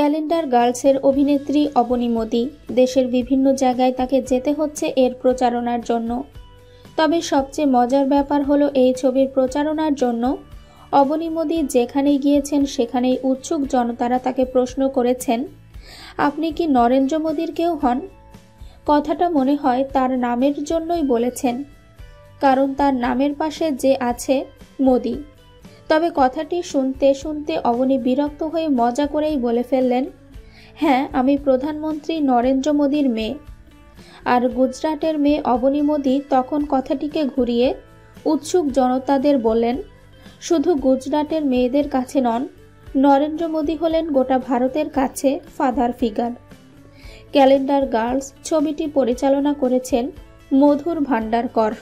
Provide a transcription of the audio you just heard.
Calendar গার্লসের অভিনেত্রী অবনী মোদি। দেশের বিভিন্ন জায়গায় তাকে যেতে হচ্ছে এর প্রচারণার জন্য। তবে সবচেয়ে মজার ব্যাপার হলো এই ছবির প্রচারণার জন্য অবনী মোদি যেখানেই গিয়েছেন সেখানেই উৎসুক জনতারা তাকে প্রশ্ন করেছেন, আপনি কি নরেন্দ্র মোদির কেউ হন? কথাটা মনে হয় তার নামের জন্যই বলেছেন, কারণ তার নামের পাশে যে আছে মোদি। তবে কথাটি শুনতে শুনতে অবনী বিরক্ত হয়ে মজা করেই বলে ফেললেন, হ্যাঁ, আমি প্রধানমন্ত্রী নরেন্দ্র মোদির মেয়ে। আর গুজরাটের মেয়ে অবনী মোদি তখন কথাটিকে ঘুরিয়ে উৎসুক জনতাদের বললেন, শুধু গুজরাটের মেয়েদের কাছে নন, নরেন্দ্র মোদি হলেন গোটা ভারতের কাছে ফাদার ফিগার। ক্যালেন্ডার গার্লস ছবিটি পরিচালনা করেছেন মধুর ভান্ডারকর।